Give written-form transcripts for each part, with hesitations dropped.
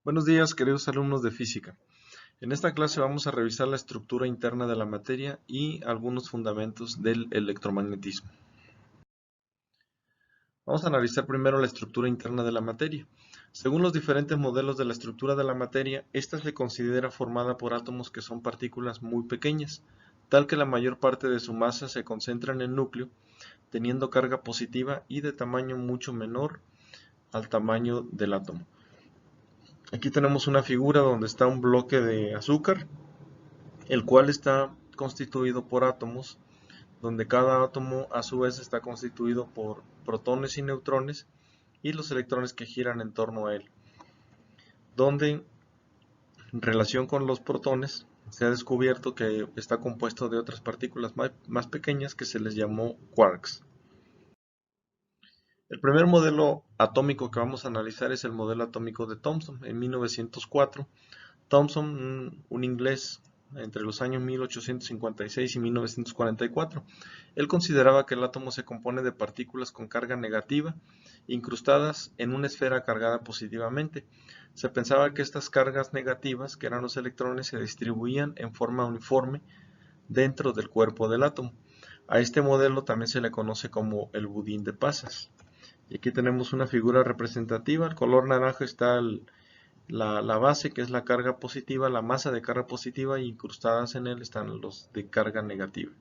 Buenos días, queridos alumnos de física. En esta clase vamos a revisar la estructura interna de la materia y algunos fundamentos del electromagnetismo. Vamos a analizar primero la estructura interna de la materia. Según los diferentes modelos de la estructura de la materia, esta se considera formada por átomos que son partículas muy pequeñas, tal que la mayor parte de su masa se concentra en el núcleo, teniendo carga positiva y de tamaño mucho menor al tamaño del átomo. Aquí tenemos una figura donde está un bloque de azúcar, el cual está constituido por átomos, donde cada átomo a su vez está constituido por protones y neutrones y los electrones que giran en torno a él, donde en relación con los protones se ha descubierto que está compuesto de otras partículas más pequeñas que se les llamó quarks. El primer modelo atómico que vamos a analizar es el modelo atómico de Thomson. En 1904, Thomson, un inglés entre los años 1856 y 1944, él consideraba que el átomo se compone de partículas con carga negativa incrustadas en una esfera cargada positivamente. Se pensaba que estas cargas negativas, que eran los electrones, se distribuían en forma uniforme dentro del cuerpo del átomo. A este modelo también se le conoce como el budín de pasas. Y aquí tenemos una figura representativa. El color naranja está la base, que es la carga positiva, la masa de carga positiva, y incrustadas en él están los de carga negativa.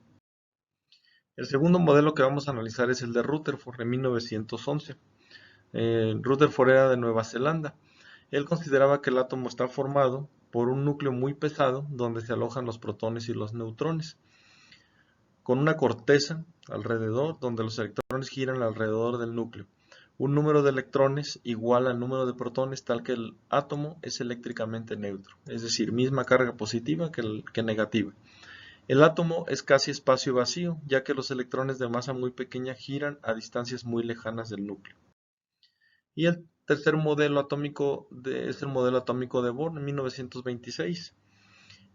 El segundo modelo que vamos a analizar es el de Rutherford, en 1911. Rutherford era de Nueva Zelanda. Él consideraba que el átomo está formado por un núcleo muy pesado donde se alojan los protones y los neutrones, con una corteza alrededor donde los electrones giran alrededor del núcleo. Un número de electrones igual al número de protones, tal que el átomo es eléctricamente neutro, es decir, misma carga positiva que negativa. El átomo es casi espacio vacío, ya que los electrones de masa muy pequeña giran a distancias muy lejanas del núcleo. Y el tercer modelo atómico es el modelo atómico de Bohr en 1926.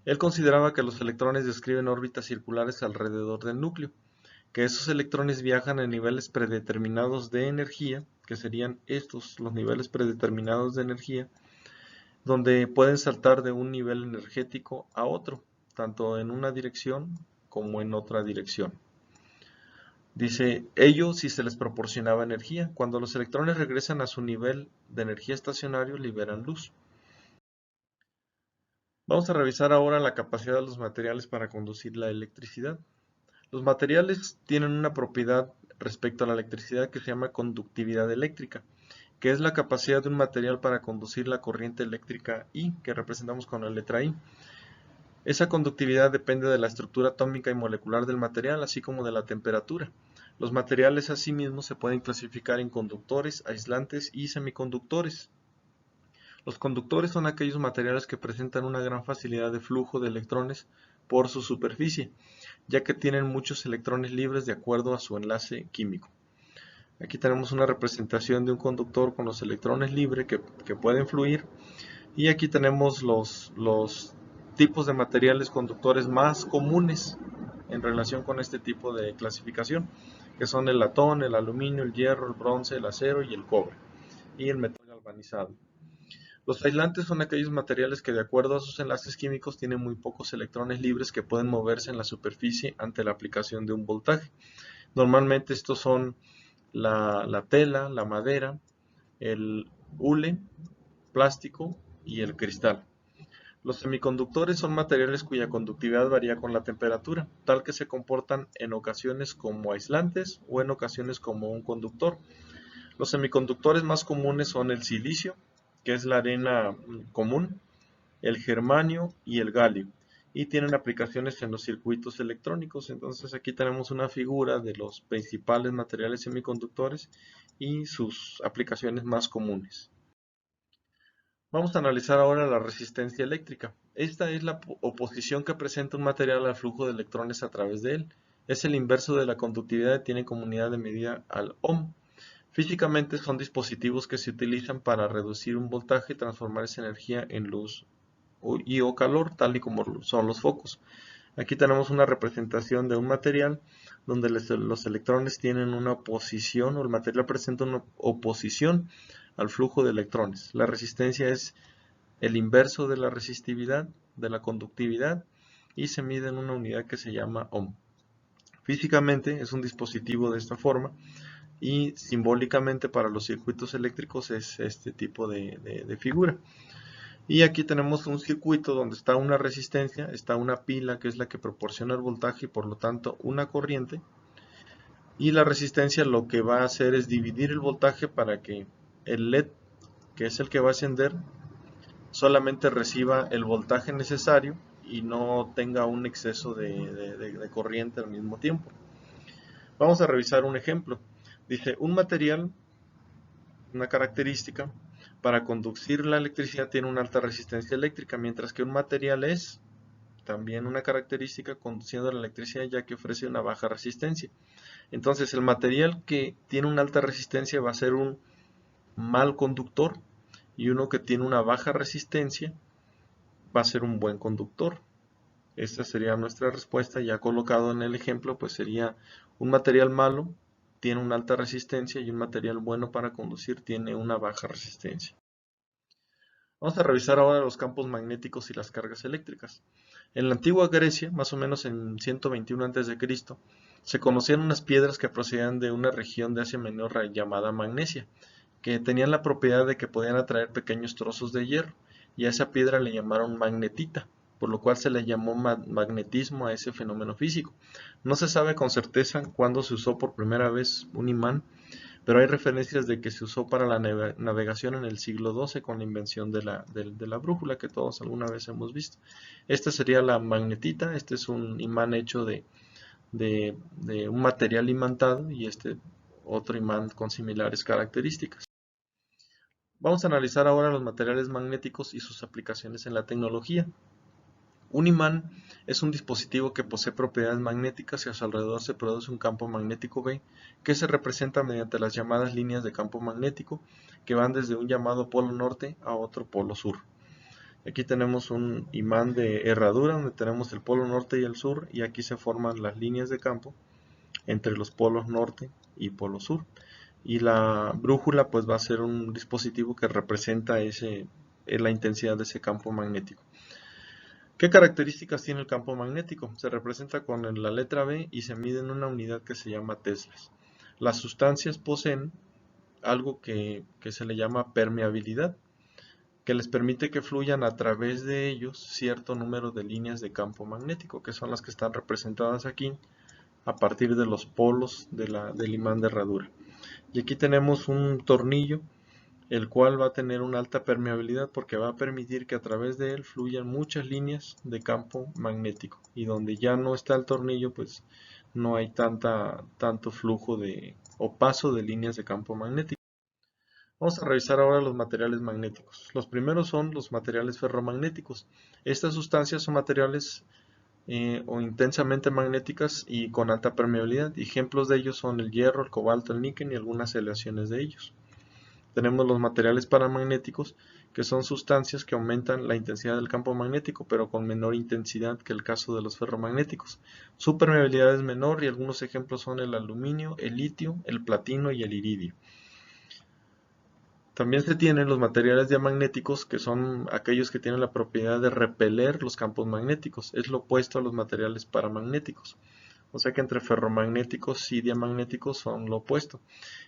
Él consideraba que los electrones describen órbitas circulares alrededor del núcleo, que esos electrones viajan a niveles predeterminados de energía, que serían estos los niveles predeterminados de energía, donde pueden saltar de un nivel energético a otro, tanto en una dirección como en otra dirección. Dice, ello si se les proporcionaba energía. Cuando los electrones regresan a su nivel de energía estacionario, liberan luz. Vamos a revisar ahora la capacidad de los materiales para conducir la electricidad. Los materiales tienen una propiedad respecto a la electricidad que se llama conductividad eléctrica, que es la capacidad de un material para conducir la corriente eléctrica I, que representamos con la letra I. Esa conductividad depende de la estructura atómica y molecular del material, así como de la temperatura. Los materiales asimismo se pueden clasificar en conductores, aislantes y semiconductores. Los conductores son aquellos materiales que presentan una gran facilidad de flujo de electrones por su superficie, ya que tienen muchos electrones libres de acuerdo a su enlace químico. Aquí tenemos una representación de un conductor con los electrones libres que pueden fluir, y aquí tenemos los tipos de materiales conductores más comunes en relación con este tipo de clasificación, que son el latón, el aluminio, el hierro, el bronce, el acero y el cobre, y el metal galvanizado. Los aislantes son aquellos materiales que, de acuerdo a sus enlaces químicos, tienen muy pocos electrones libres que pueden moverse en la superficie ante la aplicación de un voltaje. Normalmente estos son la tela, la madera, el hule, plástico y el cristal. Los semiconductores son materiales cuya conductividad varía con la temperatura, tal que se comportan en ocasiones como aislantes o en ocasiones como un conductor. Los semiconductores más comunes son el silicio, que es la arena común, el germanio y el galio, y tienen aplicaciones en los circuitos electrónicos. Entonces aquí tenemos una figura de los principales materiales semiconductores y sus aplicaciones más comunes. Vamos a analizar ahora la resistencia eléctrica. Esta es la oposición que presenta un material al flujo de electrones a través de él. Es el inverso de la conductividad y tiene como unidad de medida al ohm. Físicamente son dispositivos que se utilizan para reducir un voltaje y transformar esa energía en luz o calor, tal y como son los focos. Aquí tenemos una representación de un material donde los electrones tienen una oposición, o el material presenta una oposición al flujo de electrones. La resistencia es el inverso de la resistividad, de la conductividad, y se mide en una unidad que se llama ohm. Físicamente es un dispositivo de esta forma y simbólicamente para los circuitos eléctricos es este tipo de figura. Y aquí tenemos un circuito donde está una resistencia, está una pila que es la que proporciona el voltaje y por lo tanto una corriente. Y la resistencia lo que va a hacer es dividir el voltaje para que el LED, que es el que va a encender, solamente reciba el voltaje necesario y no tenga un exceso de corriente al mismo tiempo. Vamos a revisar un ejemplo. Dice, un material, una característica, para conducir la electricidad tiene una alta resistencia eléctrica, mientras que un material es también una característica conduciendo la electricidad ya que ofrece una baja resistencia. Entonces el material que tiene una alta resistencia va a ser un mal conductor y uno que tiene una baja resistencia va a ser un buen conductor. Esta sería nuestra respuesta ya colocado en el ejemplo, pues sería un material malo tiene una alta resistencia y un material bueno para conducir tiene una baja resistencia. Vamos a revisar ahora los campos magnéticos y las cargas eléctricas. En la antigua Grecia, más o menos en 121 a.C., se conocían unas piedras que procedían de una región de Asia Menor llamada Magnesia, que tenían la propiedad de que podían atraer pequeños trozos de hierro, y a esa piedra le llamaron magnetita, por lo cual se le llamó magnetismo a ese fenómeno físico. No se sabe con certeza cuándo se usó por primera vez un imán, pero hay referencias de que se usó para la navegación en el siglo XII con la invención de la brújula que todos alguna vez hemos visto. Esta sería la magnetita, este es un imán hecho de un material imantado y este otro imán con similares características. Vamos a analizar ahora los materiales magnéticos y sus aplicaciones en la tecnología. Un imán es un dispositivo que posee propiedades magnéticas y a su alrededor se produce un campo magnético B que se representa mediante las llamadas líneas de campo magnético que van desde un llamado polo norte a otro polo sur. Aquí tenemos un imán de herradura donde tenemos el polo norte y el sur y aquí se forman las líneas de campo entre los polos norte y polo sur. Y la brújula pues va a ser un dispositivo que representa la intensidad de ese campo magnético. ¿Qué características tiene el campo magnético? Se representa con la letra B y se mide en una unidad que se llama teslas. Las sustancias poseen algo que se le llama permeabilidad, que les permite que fluyan a través de ellos cierto número de líneas de campo magnético, que son las que están representadas aquí a partir de los polos del imán de herradura. Y aquí tenemos un tornillo el cual va a tener una alta permeabilidad porque va a permitir que a través de él fluyan muchas líneas de campo magnético y donde ya no está el tornillo pues no hay tanto flujo o paso de líneas de campo magnético. Vamos a revisar ahora los materiales magnéticos. Los primeros son los materiales ferromagnéticos. Estas sustancias son materiales o intensamente magnéticas y con alta permeabilidad. Ejemplos de ellos son el hierro, el cobalto, el níquel y algunas aleaciones de ellos. Tenemos los materiales paramagnéticos, que son sustancias que aumentan la intensidad del campo magnético, pero con menor intensidad que el caso de los ferromagnéticos. Su permeabilidad es menor y algunos ejemplos son el aluminio, el litio, el platino y el iridio. También se tienen los materiales diamagnéticos, que son aquellos que tienen la propiedad de repeler los campos magnéticos. Es lo opuesto a los materiales paramagnéticos. O sea que entre ferromagnéticos y diamagnéticos son lo opuesto.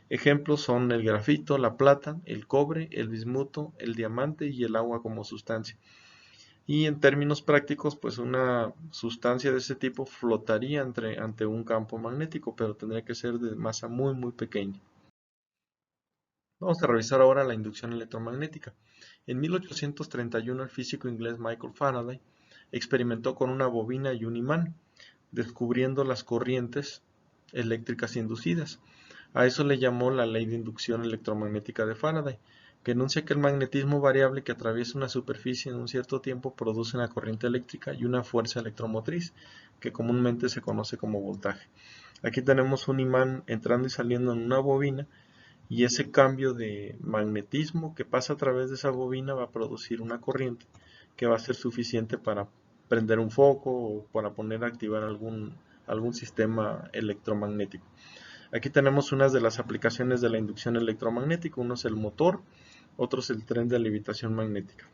Ejemplos son el grafito, la plata, el cobre, el bismuto, el diamante y el agua como sustancia. Y en términos prácticos, pues una sustancia de ese tipo flotaría ante un campo magnético, pero tendría que ser de masa muy muy pequeña. Vamos a revisar ahora la inducción electromagnética. En 1831 el físico inglés Michael Faraday experimentó con una bobina y un imán, descubriendo las corrientes eléctricas inducidas. A eso le llamó la ley de inducción electromagnética de Faraday, que enuncia que el magnetismo variable que atraviesa una superficie en un cierto tiempo produce una corriente eléctrica y una fuerza electromotriz, que comúnmente se conoce como voltaje. Aquí tenemos un imán entrando y saliendo en una bobina, y ese cambio de magnetismo que pasa a través de esa bobina va a producir una corriente que va a ser suficiente para prender un foco o para poner a activar algún sistema electromagnético. Aquí tenemos unas de las aplicaciones de la inducción electromagnética. Uno es el motor, otro es el tren de levitación magnética.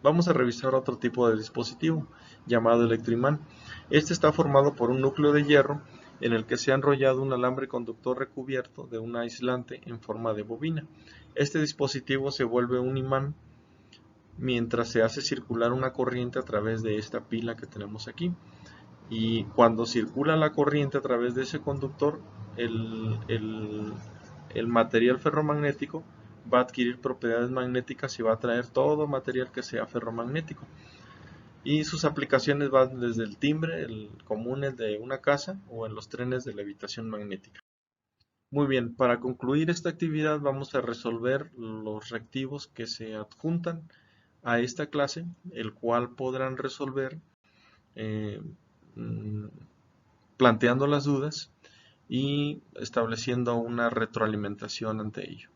Vamos a revisar otro tipo de dispositivo llamado electroimán. Este está formado por un núcleo de hierro en el que se ha enrollado un alambre conductor recubierto de un aislante en forma de bobina. Este dispositivo se vuelve un imán mientras se hace circular una corriente a través de esta pila que tenemos aquí. Y cuando circula la corriente a través de ese conductor, el, el, el material ferromagnético va a adquirir propiedades magnéticas y va a atraer todo material que sea ferromagnético. Y sus aplicaciones van desde el timbre, el común, el de una casa, o en los trenes de levitación magnética. Muy bien, para concluir esta actividad vamos a resolver los reactivos que se adjuntan a esta clase, el cual podrán resolver eh, mm, planteando las dudas y estableciendo una retroalimentación ante ello.